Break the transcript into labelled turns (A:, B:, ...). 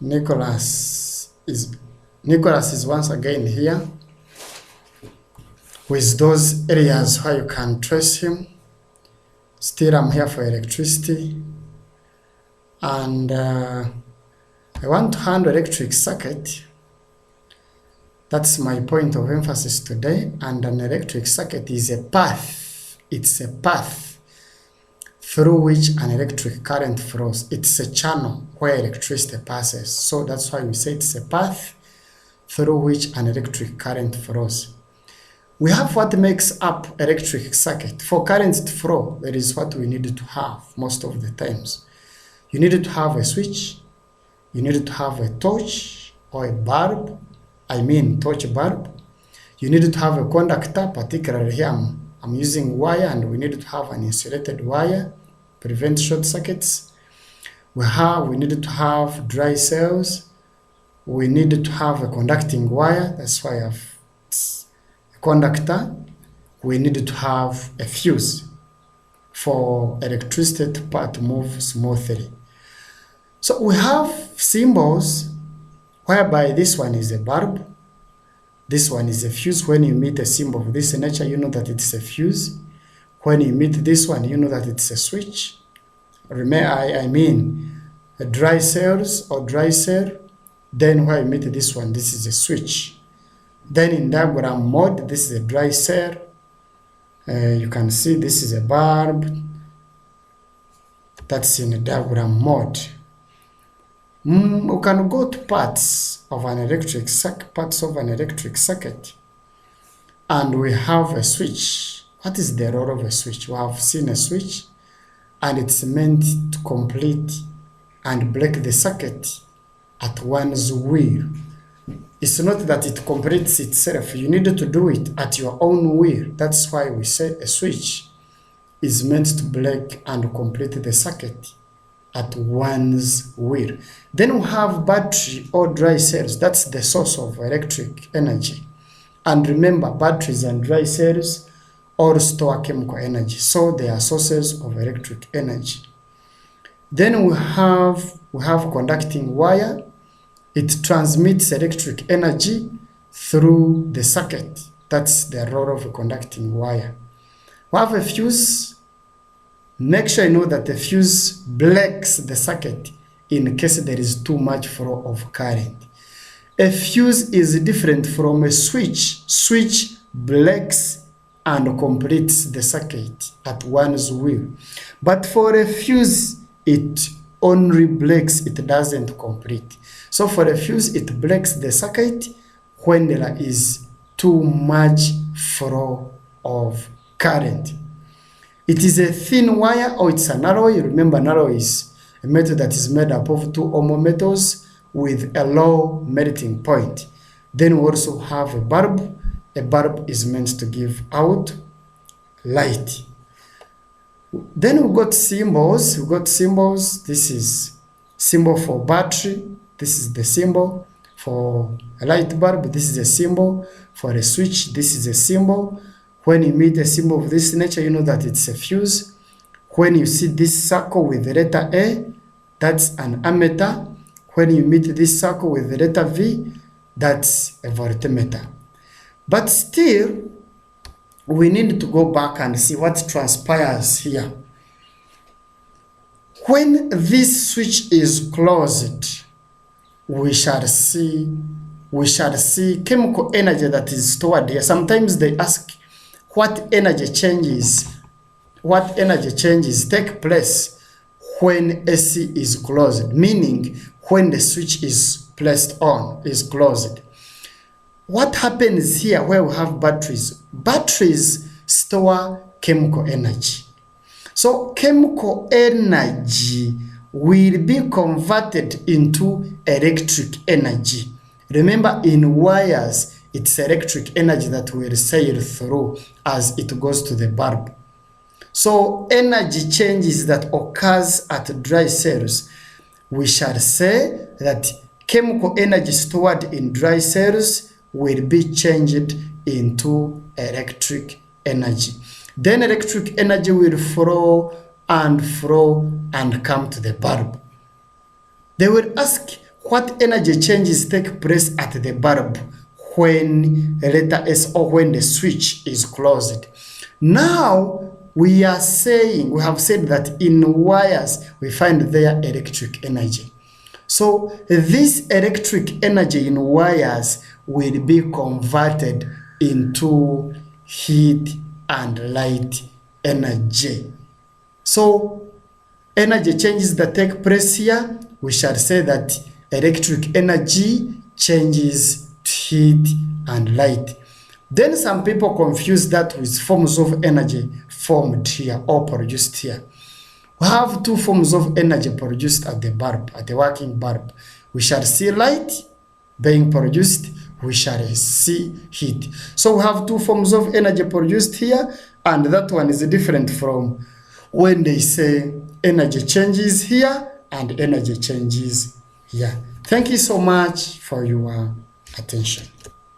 A: Nicholas is once again here with those areas where you can trace him. Still, I'm here for electricity, and I want to handle electric circuit. That's my point of emphasis today. And an electric circuit is a path. It's a path through which an electric current flows. It's a channel where electricity passes. So that's why we say it's a path through which an electric current flows. We have what makes up electric circuit. For current to flow, there is what we need to have most of the times. You need to have a switch. You need to have a torch or a bulb. Torch bulb. You need to have a conductor, particularly here I'm using wire, and we need to have an insulated wire, prevent short circuits. We need to have dry cells. We need to have a conducting wire, that's why I have a conductor. We need to have a fuse for electricity to move smoothly. So we have symbols whereby this one is a bulb, this one is a fuse. When you meet a symbol of this nature, you know that it's a fuse. When you meet this one, you know that it's a switch. A dry cells or dry cell. Then when you meet this one, this is a switch. Then in diagram mode, this is a dry cell. You can see this is a bulb. That's in a diagram mode. We can go to parts of an electric circuit, and we have a switch. What is the role of a switch? We have seen a switch, and it's meant to complete and break the circuit at one's will. It's not that it completes itself. You need to do it at your own will. That's why we say a switch is meant to break and complete the circuit at one's will. Then we have battery or dry cells. That's the source of electric energy. And remember, batteries and dry cells all store chemical energy, so they are sources of electric energy. Then we have conducting wire. It transmits electric energy through the circuit. That's the role of a conducting wire. We have a fuse. Make sure you know that the fuse breaks the circuit in case there is too much flow of current. A fuse is different from a switch. Switch breaks and completes the circuit at one's will. But for a fuse, it only breaks, it doesn't complete. So for a fuse, it breaks the circuit when there is too much flow of current. It is a thin wire or it's an alloy. Remember, an alloy is a metal that is made up of two or more metals with a low melting point. Then we also have a bulb. A bulb is meant to give out light. Then we've got symbols. This is symbol for battery. This is the symbol for a light bulb. This is a symbol for a switch. This is a symbol. When you meet a symbol of this nature, you know that it's a fuse. When you see this circle with the letter A, that's an ammeter. When you meet this circle with the letter V, that's a voltmeter. But still, we need to go back and see what transpires here. When this switch is closed, we shall see chemical energy that is stored here. Sometimes they ask what energy changes take place when AC is closed, meaning when the switch is placed on, is closed. What happens here where we have batteries? Batteries store chemical energy. So chemical energy will be converted into electric energy. Remember, in wires, it's electric energy that will sail through as it goes to the bulb. So energy changes that occurs at dry cells. We shall say that chemical energy stored in dry cells will be changed into electric energy. Then electric energy will flow and come to the bulb. They will ask, what energy changes take place at the bulb when letter S or when the switch is closed. Now we have said that in wires we find their electric energy. So this electric energy in wires will be converted into heat and light energy. So energy changes that take place here, we shall say that electric energy changes to heat and light. Then some people confuse that with forms of energy formed here or produced here. We have two forms of energy produced at the bulb, at the working bulb. We shall see light being produced, we shall see heat. So we have two forms of energy produced here, and that one is different from when they say energy changes here and energy changes here. Thank you so much for your attention.